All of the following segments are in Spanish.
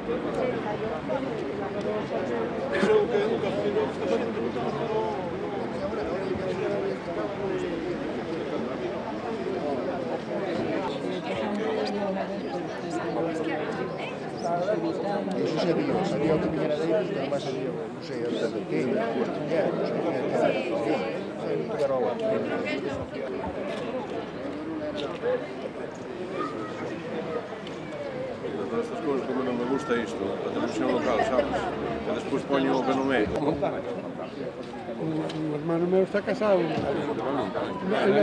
Non so se dico, salì 8 milioni di euro, ma se io non sei stato che, questo è roba. Estas cosas como non me gusta isto, a televisión local, sabes? Que despois poño o que non é. O hermano meu está casado en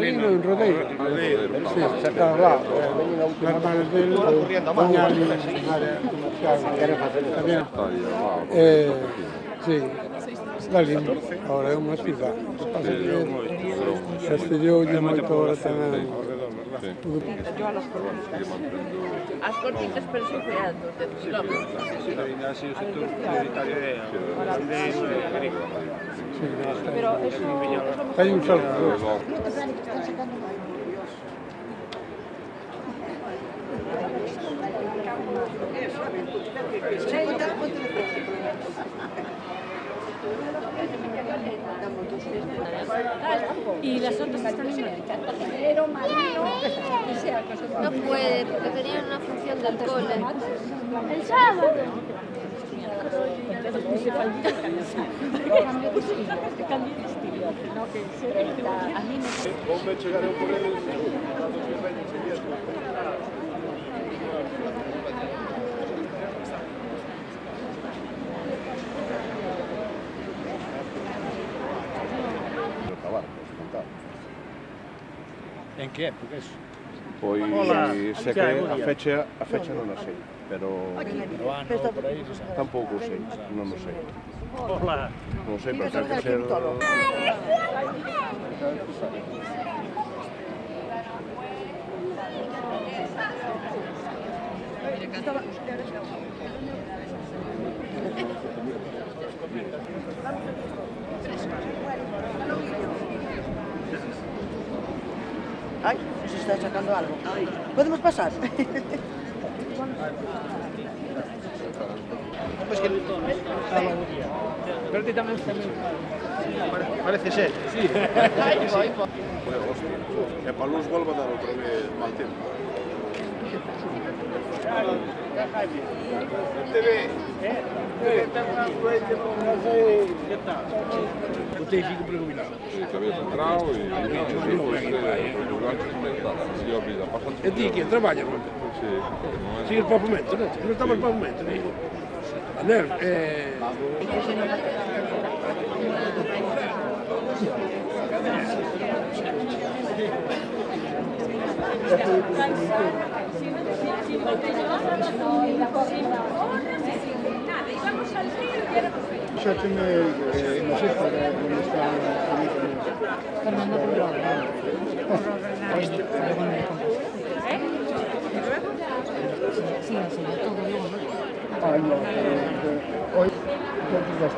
Lino, en Rodeiro. Sí, está lá. Os hermanos dele van ali na área comercial. Sí, está lindo. Ahora é unha cidade. Castelloulle moito ahora tamén. As cortitas pero son feados, de kilómetros. Así o sector prioritario é agrícola. Pero eso... Hai un sol. Y las otras están en Madrid. No puede, porque tenía una función del cole. El sábado. Como chegareu por eles, En que época eso? pois sei que a fecha non a sei, pero Por aí, tampouco sei, non o sei. Hola. Non sei, pero ten que ser... Ay, se está sacando algo. ¿Podemos pasar? Pues que... Pero ti tamén parece ser. Sí. E para luz volva a dar outra vez mal tempo. Usted fica preocupado. Cabeza central e despois o gancho comentar. Se olvida, bastante. E ti que trabalha, non? Sí, Sigues para o momento, non? Non estamos para o momento, digo. Aner, no sé para dónde está Fernando Pedro. Sí, así de todo luego, ¿no? Ah, no, hoy ¿cuántos vas a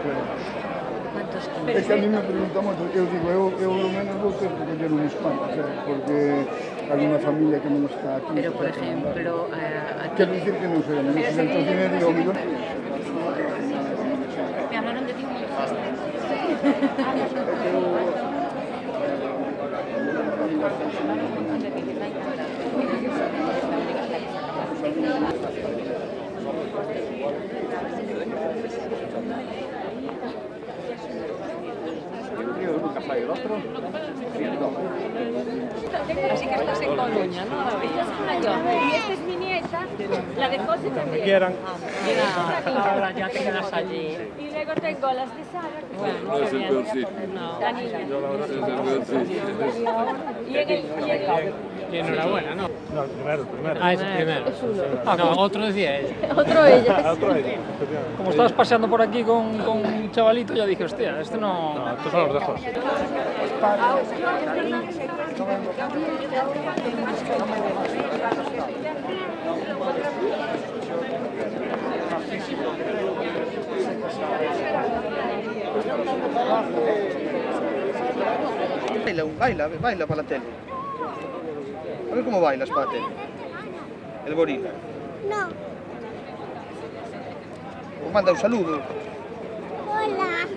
Es que a mí me preguntamos, eu digo, eu ao menos vou ter que coller un espanto, porque alguna familia que non está aquí. Pero, por ejemplo, Quero dicir que non sei, non sei, entonces digo, millón. me hablaron de ti un montón. Así que estás en Coruña, ¿no, David? Y esta es mi nieta, la de José también. Quieran. Ahora ya te quedas allí. Y luego tengo las de Sara. No es el peor sitio. La niña. Es el peor sitio. Y en el... Y enhorabuena, ¿no? No, el primero. Ah, es el primero. No, otro decía ella. Otro ella. Otro ella. Como estabas paseando por aquí con un chavalito, ya dije, hostia, este no... No, estos son los de José. Baila para la tele. A ver cómo bailas para la tele. El gorila. No. Pues manda un saludo. Hola.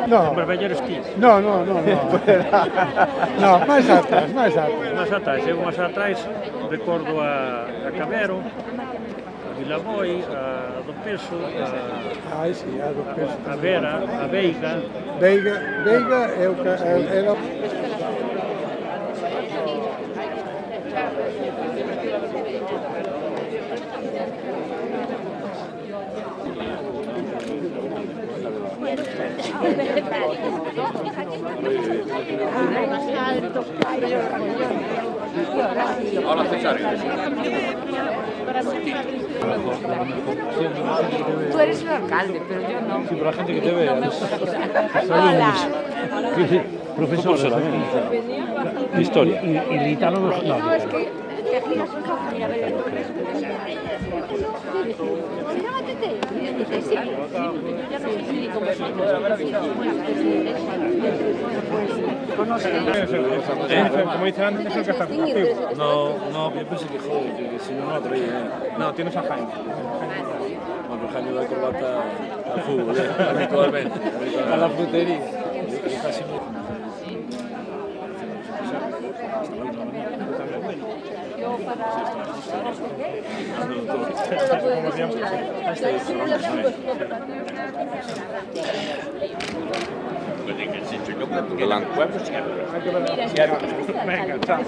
No, Barballeros 15. no. No, máis atrás. Máis atrás, eu máis atrás recordo a Cabero, a Vilaboi, a do Peso, Ai, si, a do peso. a Vera, a Veiga. Veiga é o que era... Hola, César. Tú eres el alcalde, pero yo no. Sí, pero la gente que te ve. No me gusta. Hola. Profesor solamente. De historia. Y Litano no. No, es que aquí las cosas, mira, a ver, sí, ya no sé si como Como dice antes, es el que está contigo. No, yo pensé que joder, que si no, no la traía. No, tienes a Jaime. Bueno, Jaime va a corbata al fútbol, habitualmente. A la frutería. Casi Venga, chao.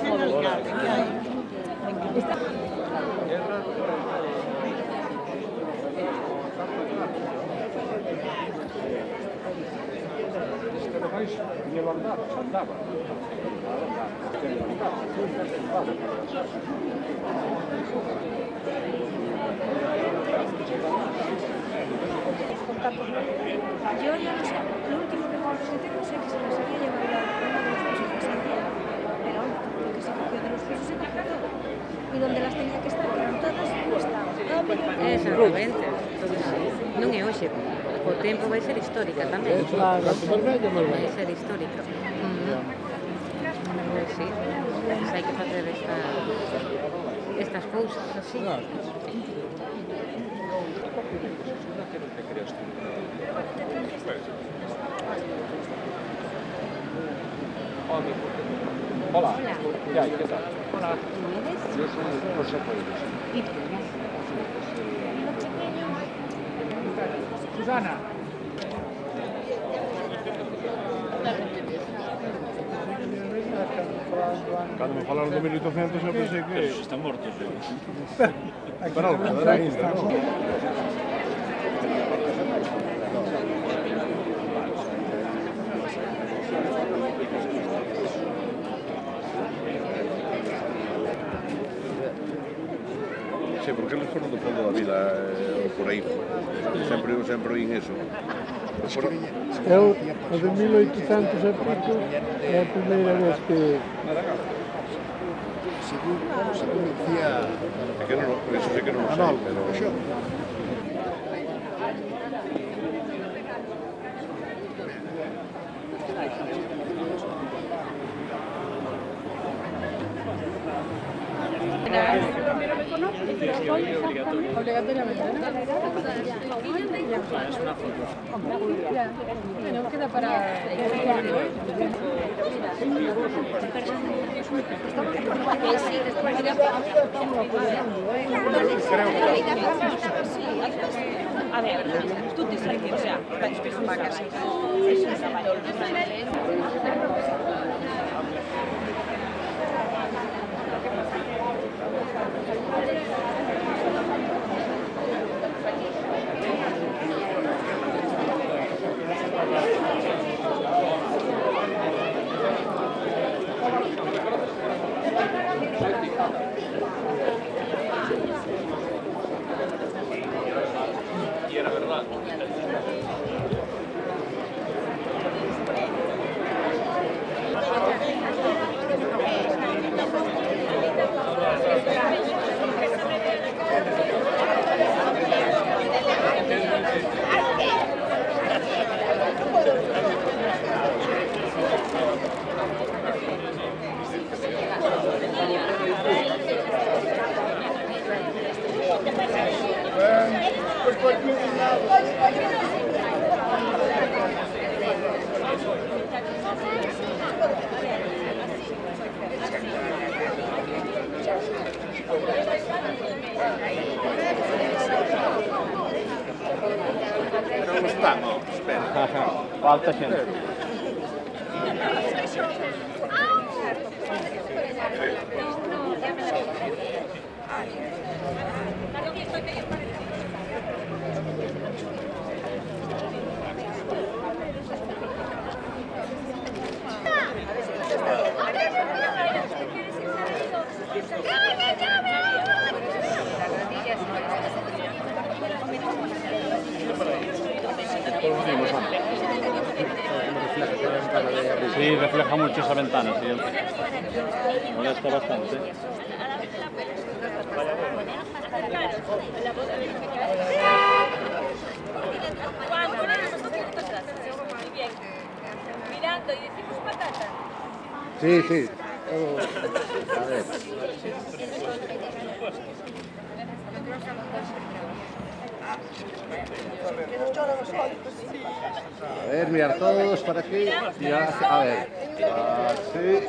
Yo ya no sé, lo último que tengo sé que se les había llevado una de las cosas de Santiago, pero lo que se cogió de los pisos se cogió todo. Y donde las tenía que estar, que eran todas, no estaban. Exactamente. Non é hoxe. O tempo vai ser histórica tamén. Vai ser histórica. Sí, hai que facer estas cousas así. Hola. ¿Qué hay? ¿Qué tal? Hola. Yo soy José Pueblos. ¿Y tú? Susana. Cando me falaron de 1800 eu pensei que... Esos están muertos. Pero algo, era ainda, non? Sí, porque eles foron do fondo da vila, ou por aí. Sempre oín eso. Eu, o de 1800 e pico, é a primeira vez que... Según decía... É que non, eso sí que non o sei, pero... Obligatoriamente, ¿no? Es una foto. Ya, bueno, queda para... A ver, tú te sabes, o sea, que es una casa. Es un caballo. Y era verdad. Falta xente. Sí, refleja mucho esa ventana, sí. Molesta bastante. Mirando y decimos patata. Sí, sí. A ver. A ver, mirar todos para aquí. Ya, a ver. Así.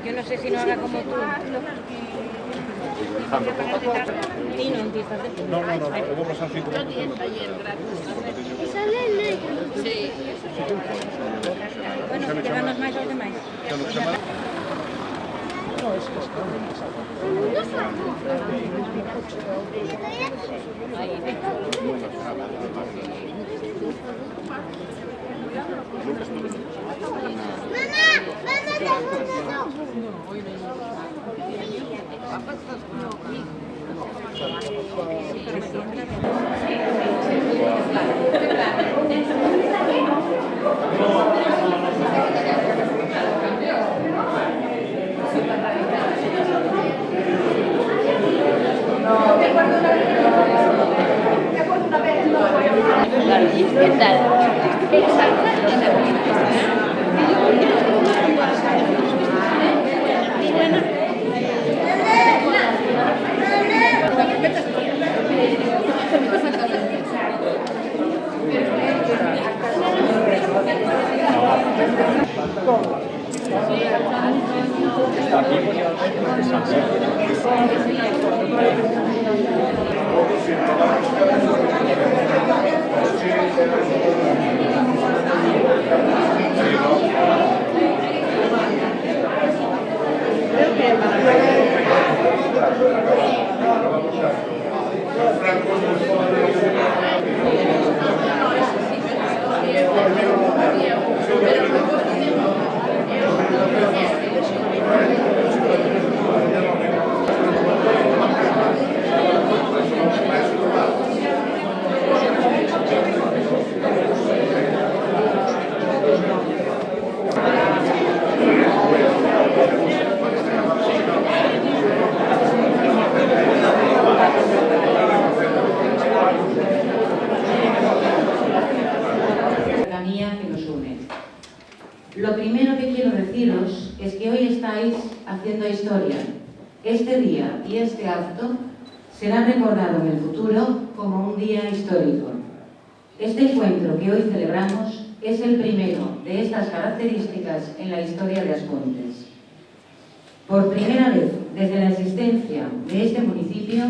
Yo no sé si no haga como tú. Y no empiezas de No, eu vou pasar 5 minutos. Sí. Bueno, quedarnos máis aos demais. ¿Qué tal? Lo primero que quiero deciros es que hoy estáis haciendo historia. Este día y este acto será recordado en el futuro como un día histórico. Este encuentro que hoy celebramos es el primero de estas características en la historia de Aspontes. Por primera vez desde la existencia de este municipio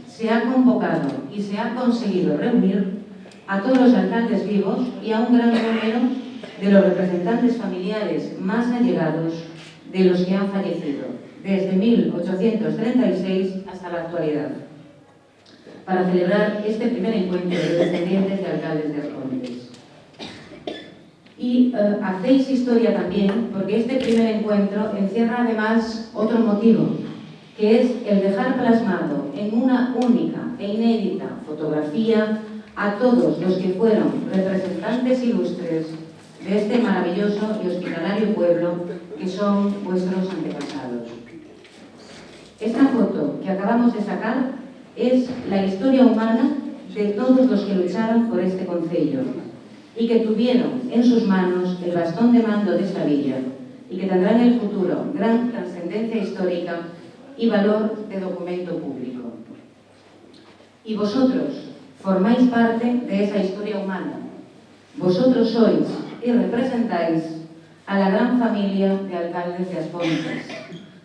se ha convocado y se ha conseguido reunir a todos los alcaldes vivos y a un gran número de los representantes familiares más allegados de los que han fallecido, desde 1836 hasta la actualidad, para celebrar este primer encuentro de descendientes de alcaldes de Aspontes. Y hacéis historia también porque este primer encuentro encierra además otro motivo, que es el dejar plasmado en una única e inédita fotografía a todos los que fueron representantes ilustres de este maravilloso y hospitalario pueblo que son vuestros antepasados. Esta foto que acabamos de sacar es la historia humana de todos los que lucharon por este concello y que tuvieron en sus manos el bastón de mando de esta villa y que tendrán en el futuro gran trascendencia histórica y valor de documento público. Y vosotros formáis parte de esa historia humana. Vosotros sois y representáis a la gran familia de alcaldes de Aspontes.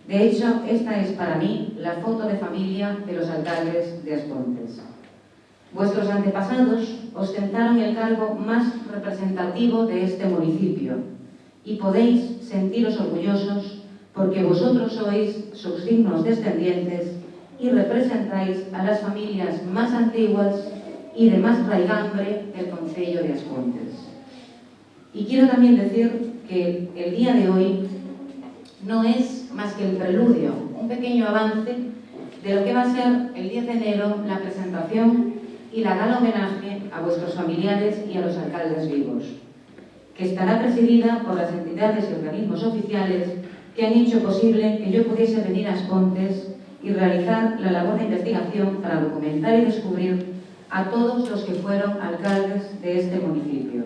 De hecho, esta es para mí la foto de familia de los alcaldes de Aspontes. Vuestros antepasados ostentaron el cargo más representativo de este municipio y podéis sentiros orgullosos porque vosotros sois sus dignos descendientes y representáis a las familias más antiguas y de más raigambre del concello de Aspontes. Y quiero también decir que el día de hoy no es más que el preludio, un pequeño avance de lo que va a ser el 10 de enero la presentación y la gala homenaje a vuestros familiares y a los alcaldes vivos, que estará presidida por las entidades y organismos oficiales que han hecho posible que yo pudiese venir a Aspontes y realizar la labor de investigación para documentar y descubrir a todos los que fueron alcaldes de este municipio.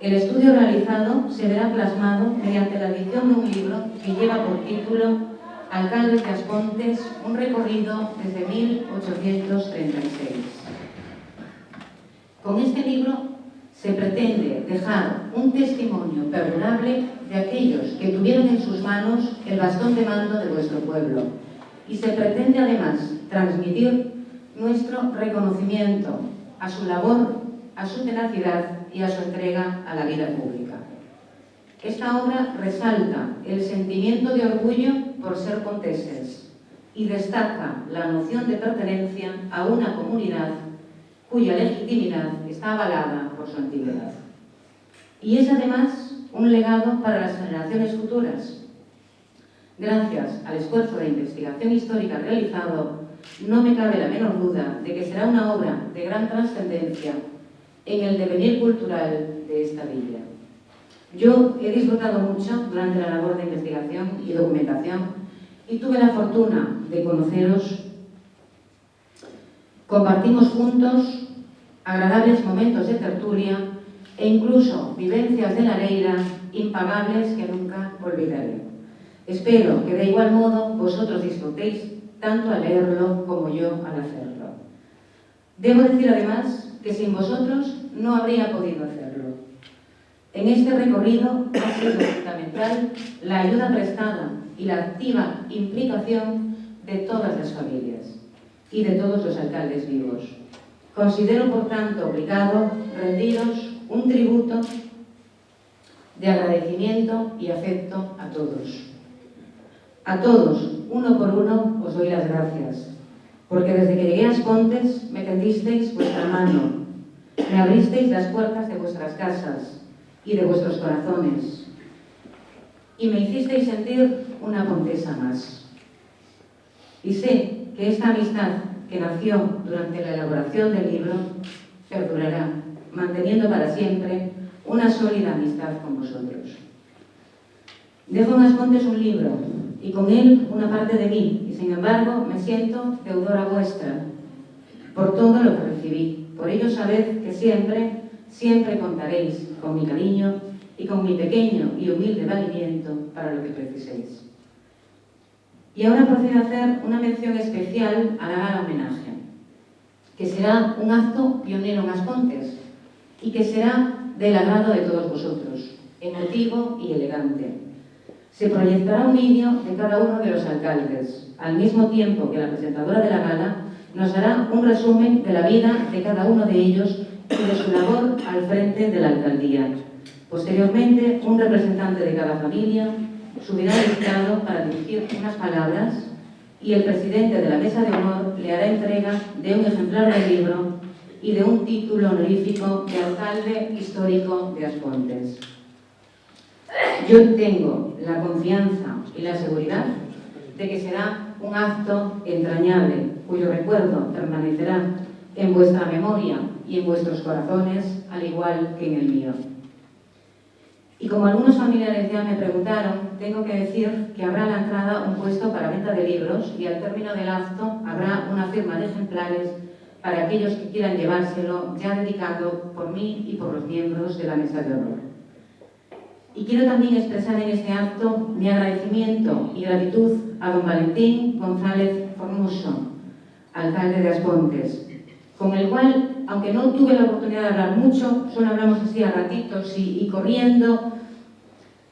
El estudio realizado se verá plasmado mediante la edición de un libro que lleva por título Alcaldes de Aspontes, un recorrido desde 1836. Con este libro se pretende dejar un testimonio perdurable de aquellos que tuvieron en sus manos el bastón de mando de vuestro pueblo y se pretende además transmitir nuestro reconocimiento a su labor, a su tenacidad y a su entrega a la vida pública. Esta obra resalta el sentimiento de orgullo por ser ponteses y destaca la noción de pertenencia a una comunidad cuya legitimidad está avalada por su antigüedad. Y es además un legado para las generaciones futuras. Gracias al esfuerzo de investigación histórica realizado, no me cabe la menor duda de que será una obra de gran trascendencia en el devenir cultural de esta villa. Yo he disfrutado mucho durante la labor de investigación y documentación y tuve la fortuna de conoceros. Compartimos juntos agradables momentos de tertulia e incluso vivencias de la Leira impagables que nunca olvidaré. Espero que de igual modo vosotros disfrutéis tanto al leerlo como yo al hacerlo. Debo decir además que sin vosotros no habría podido hacerlo. En este recorrido ha sido fundamental la ayuda prestada y la activa implicación de todas las familias y de todos los alcaldes vivos. Considero, por tanto, obligado rendiros un tributo de agradecimiento y afecto a todos. A todos, uno por uno, os doy las gracias, porque desde que llegué a Aspontes me tendisteis vuestra mano, me abristeis las puertas de vuestras casas y de vuestros corazones, y me hicisteis sentir una pontesa más. Y sé que esta amistad que nació durante la elaboración del libro perdurará, manteniendo para siempre una sólida amistad con vosotros. Dejo en Aspontes un libro y con él una parte de mí, y sin embargo me siento deudora vuestra por todo lo que recibí. Por ello sabed que siempre contaréis con mi cariño y con mi pequeño y humilde valimiento para lo que preciséis. Y ahora procedo a hacer una mención especial a la gala homenaje, que será un acto pionero en Aspontes y que será del agrado de todos vosotros, emotivo y elegante. Se proyectará un vídeo de cada uno de los alcaldes, al mismo tiempo que la presentadora de la gala nos hará un resumen de la vida de cada uno de ellos y de su labor al frente de la alcaldía. Posteriormente, un representante de cada familia subirá al estrado para dirigir unas palabras y el presidente de la mesa de honor le hará entrega de un ejemplar del libro y de un título honorífico de alcalde histórico de Aspontes. Yo tengo la confianza y la seguridad de que será un acto entrañable, cuyo recuerdo permanecerá en vuestra memoria y en vuestros corazones, al igual que en el mío. Y como algunos familiares ya me preguntaron, tengo que decir que habrá a la entrada un puesto para venta de libros y al término del acto habrá una firma de ejemplares para aquellos que quieran llevárselo, ya dedicado por mí y por los miembros de la Mesa de Honor. Y quiero también expresar en este acto mi agradecimiento y gratitud a don Valentín González Formoso, alcalde de Aspontes, con el cual, aunque no tuve la oportunidad de hablar mucho, solo hablamos así a ratitos y corriendo,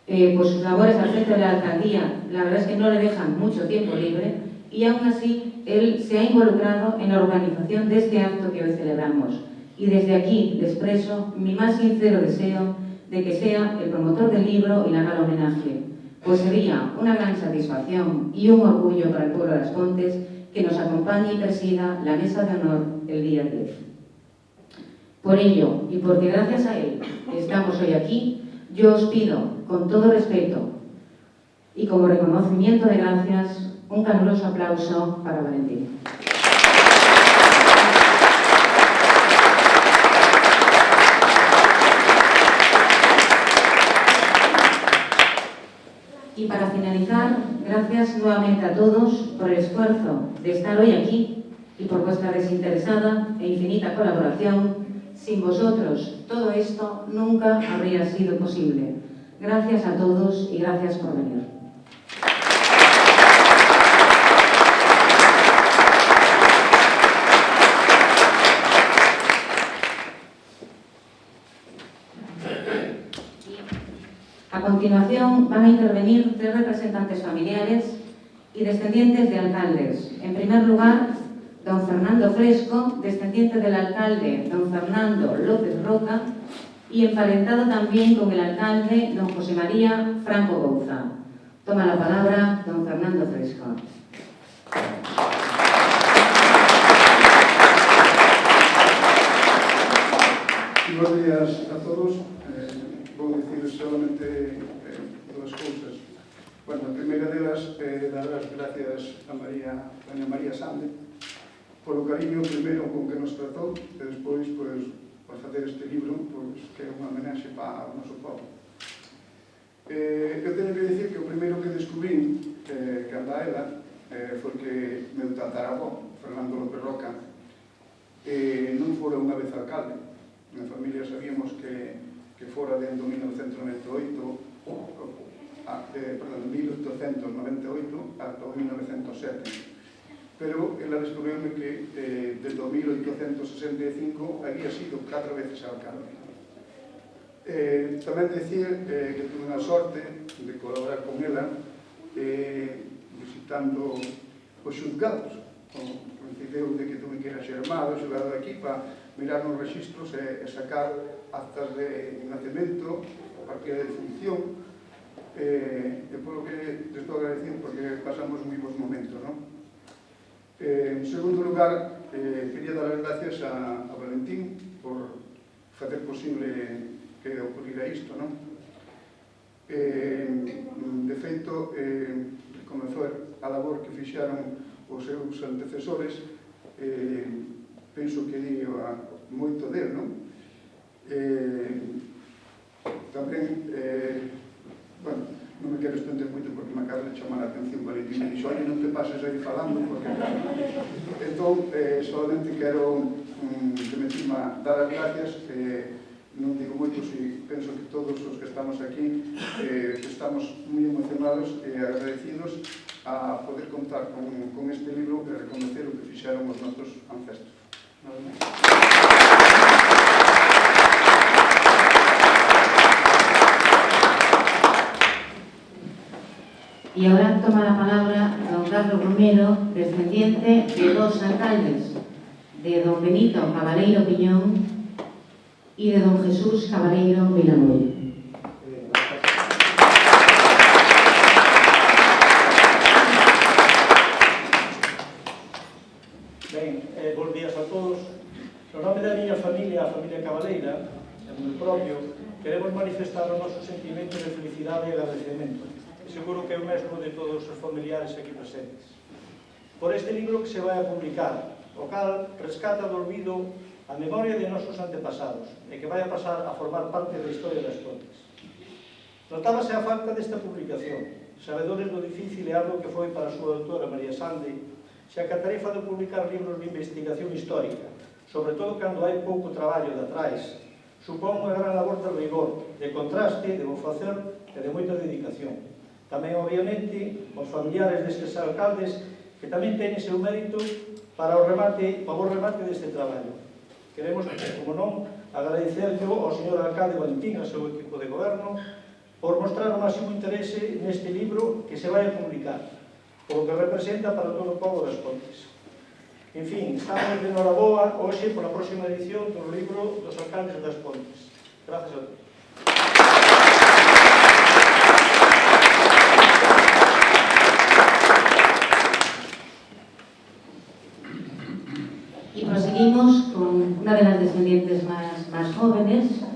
pues sus labores al frente de la alcaldía, la verdad es que no le dejan mucho tiempo libre, y aún así él se ha involucrado en la organización de este acto que hoy celebramos. Y desde aquí le expreso mi más sincero deseo de que sea el promotor del libro y le haga el homenaje, pues sería una gran satisfacción y un orgullo para el pueblo de Aspontes que nos acompañe y presida la Mesa de Honor el día 10. Por ello, y porque gracias a él estamos hoy aquí, yo os pido, con todo respeto y como reconocimiento de gracias, un caluroso aplauso para Valentín. Y para finalizar, gracias nuevamente a todos por el esfuerzo de estar hoy aquí y por vuestra desinteresada e infinita colaboración. Sin vosotros, todo esto nunca habría sido posible. Gracias a todos y gracias por venir. A continuación van a intervenir 3 representantes familiares y descendientes de alcaldes. En primer lugar, don Fernando Fresco, descendiente del alcalde don Fernando López Roca y emparentado también con el alcalde don José María Franco Bouza. Toma la palabra don Fernando Fresco. Buenos días a todos. Vou dicir solamente 2 cousas. Bueno, a primeira delas dar as gracias a doña María Sande polo cariño primeiro con que nos tratou e despois por facer este libro que é unha homenaxe para o noso povo. Eu teño que dicir que o primeiro que descubrín que anda ela foi que meu tataravó, Fernando López Roca, non fora unha vez alcalde. Na familia sabíamos que fora dentro de 1998, 1898 ata 1907. Pero ela descubriu-me que desde 1865 había sido 4 veces alcalde. Tamén dicir que tuve unha sorte de colaborar con ela visitando os xulgados. Coincideu de que tuve que ir a Xermado, xulgado aquí, para mirar nos registros e sacar actas de nacemento, partida de función, e polo que te estou agradecido porque pasamos moi bons momentos, non? En segundo lugar, quería dar as gracias a Valentín por facer posible que ocorrira isto, non? De feito, reconocer a labor que fixaron os seus antecesores, penso que di moito del, non? Tamén, bueno, non me quero estender moito porque me acaba de chamar a atención Valentín me dixo, oye, non te pases aí falando porque... Entón, solamente quero remetirme a dar as gracias, non digo moito, si penso que todos os que estamos aquí estamos moi emocionados e agradecidos a poder contar con este libro e reconocer o que fixeron os nosos ancestros. Nada máis. Y ahora toma la palabra don Carlos Romero, descendiente de 2 alcaldes, de don Benito Cabaleiro Piñón y de don Jesús Cabaleiro Vilanueva. Ben, bons días a todos. No nome da miña familia, a familia Cabaleira, e no propio, queremos manifestar o noso sentimento de felicidade e agradecemento. Seguro que é o mesmo de todos os familiares aquí presentes. Por este libro que se vai a publicar, o cal rescata do olvido a memoria de nosos antepasados e que vai a pasar a formar parte da historia das Pontes. Notábase a falta desta publicación, sabedores do difícil e arduo que foi para a súa autora María Sande, xa que a tarefa de publicar libros de investigación histórica, sobre todo cando hai pouco traballo de atrás, supón unha gran labor de rigor, de contraste, de bo facer e de moita dedicación. Tamén, obviamente, os familiares destes alcaldes que tamén teñen seu mérito para o bo remate deste traballo. Queremos, como non, agradecerlo ao señor alcalde Valentín, ao seu equipo de goberno, por mostrar o máximo interese neste libro que se vai a publicar, polo que representa para todo o povo das Pontes. En fin, estamos de noraboa hoxe pola próxima edición do libro dos alcaldes das Pontes. Gracias a todos. Y proseguimos con una de las descendientes más jóvenes,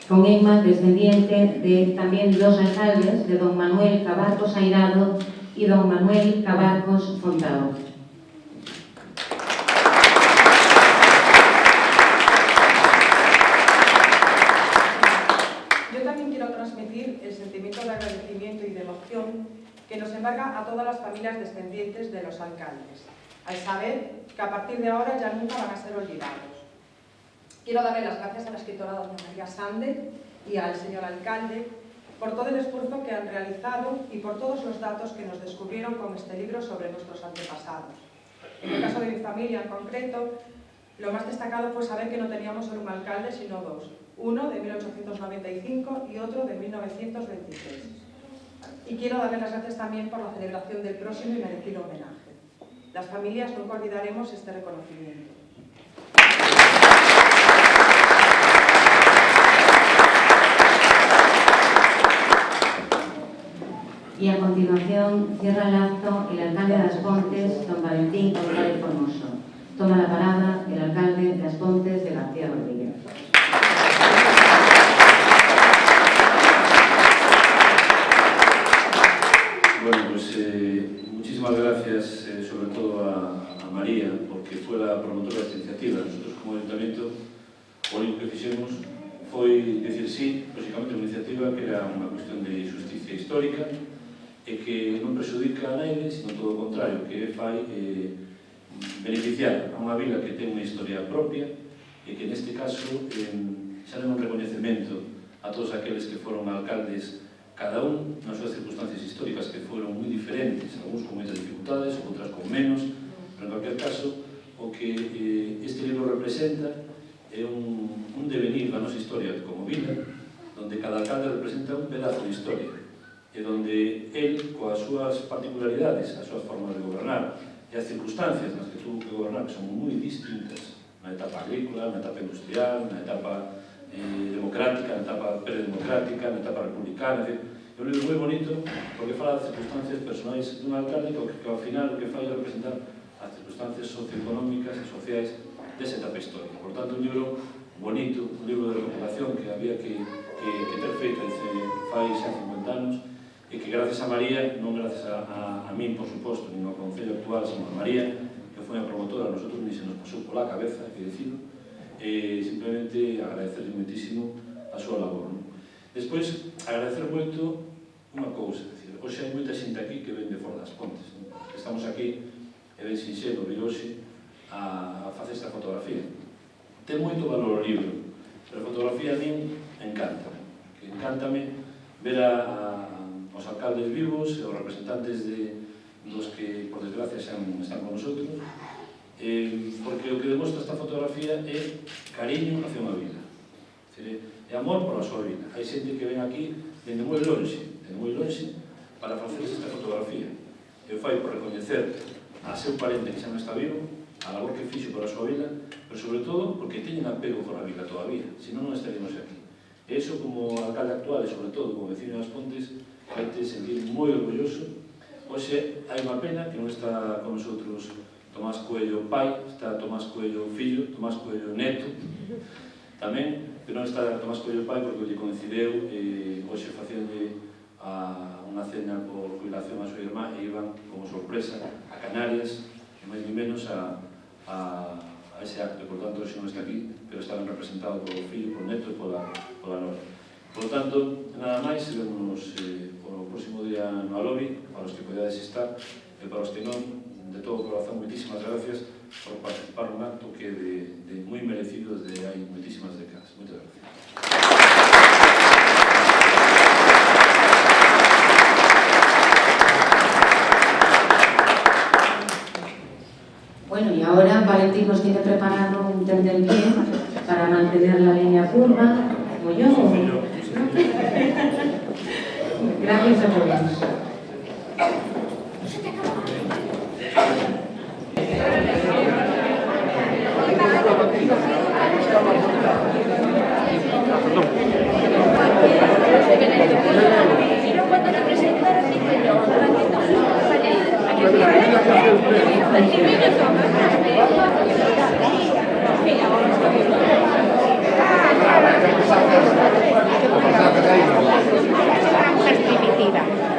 con Emma, descendiente de también dos alcaldes, de don Manuel Cabarcos Airado y don Manuel Cabarcos Fontao. Yo también quiero transmitir el sentimiento de agradecimiento y de emoción que nos embarga a todas las familias descendientes de los alcaldes, al saber que a partir de ahora ya nunca van a ser olvidados. Quiero darle las gracias a la escritora doña María Sande y al señor alcalde por todo el esfuerzo que han realizado y por todos los datos que nos descubrieron con este libro sobre nuestros antepasados. En el caso de mi familia en concreto, lo más destacado fue saber que no teníamos solo un alcalde, sino dos. Uno de 1895 y otro de 1923. Y quiero darle las gracias también por la celebración del próximo y merecido homenaje. Las familias nunca olvidaremos este reconocimiento. Y a continuación cierra el acto el alcalde de As Pontes, don Valentín González Formoso. Toma la palabra el alcalde de As Pontes de García Rodríguez. Bueno, pues muchísimas gracias sobre todo a María, porque fue la promotora de esta iniciativa. Nosotros como Ayuntamiento, o único que fixemos foi decir sí, lógicamente, unha iniciativa que era unha cuestión de justicia histórica e que non perxudica a naide, sino todo o contrario, que fai beneficiar a unha vila que ten unha historia propia e que neste caso xa non un recoñecemento a todos aqueles que foron alcaldes, cada un nas súas circunstancias históricas que foron moi diferentes, algúns con moitas dificultades, outras con menos, pero en cualquier caso o que este libro representa é un devenir da nosa historia como vila, donde cada alcalde representa un pedazo de historia e donde el, coas súas particularidades, as súas formas de gobernar e as circunstancias nas que tuvo que gobernar, que son moi distintas, na etapa agrícola, na etapa industrial, na etapa democrática, na etapa predemocrática, na etapa republicana. É un libro moi bonito porque fala das circunstancias personais dun alcalde que ao final o que fai é representar as circunstancias socioeconómicas e sociais desa etapa histórica. Por tanto, un libro bonito, un libro de recuperación que había que ter feito fai xa 50 anos e que gracias a María, non gracias a min, por suposto, nin ao Concello actual, sino a María, que foi a promotora, a nosotros ni se nos pasou pola cabeza, que decido, e simplemente agradecerle moitísimo a súa labor. Despois, agradecer moito unha cousa, hoxe hai moita xente aquí que ven de fora das Pontes. Estamos aquí, e ben sinxelo, vir hoxe a facer esta fotografía. Ten moito valor o libro, pero a fotografía a min encántame. Encántame ver os alcaldes vivos e os representantes dos que, por desgracia, xa están con nosotros, porque o que demostra esta fotografía é cariño hacia unha vila. É amor por a súa vila. Hai xente que ven aquí dende moi lonxe, para facer esta fotografía. E o fai por recoñecer a seu parente que xa non está vivo, a labor que fixo por a súa vila, pero sobre todo porque teñen apego por a vila todavía, senón non estaríamos aquí. E iso como alcalde actual e sobre todo como vecino das Pontes, vai te sentir moi orgulloso. Hoxe hai unha pena que non está con nosotros Tomás Coello pai, está Tomás Coello fillo, Tomás Coello neto tamén, pero non está Tomás Coello pai porque lle coincideu hoxe facendo unha cena por jubilación a súa irmá e iban como sorpresa a Canarias e máis ni menos a ese acto. Por tanto, hoxe non está aquí, pero estaban representados polo fillo, polo neto e pola nora. Por lo tanto, nada máis, vemos o próximo día no Alobi, para os que podades estar, e para os que non, de todo corazón, moitísimas gracias por participar nun acto que é moi merecido desde hai moitísimas décadas. Moitas gracias. Bueno, y ahora Valentín nos tiene preparado un tentempié para mantener la línea curva, como yo. Gracias a todos.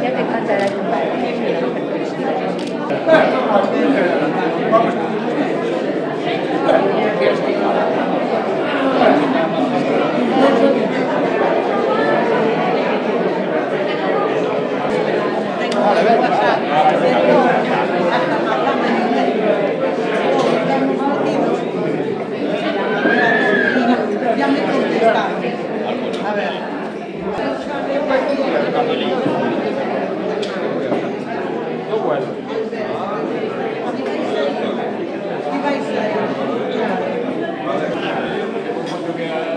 Ya te encantará. Ya me contestaron. A ver.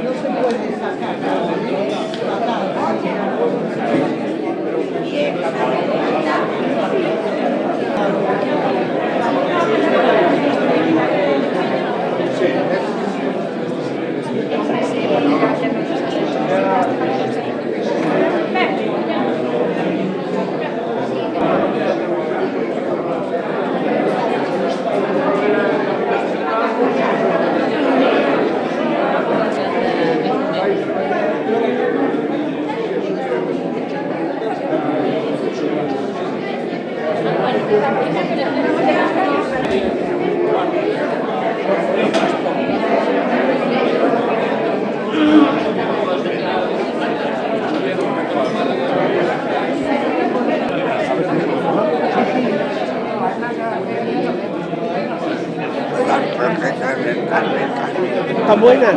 No se puede sacar. ¿Está buena?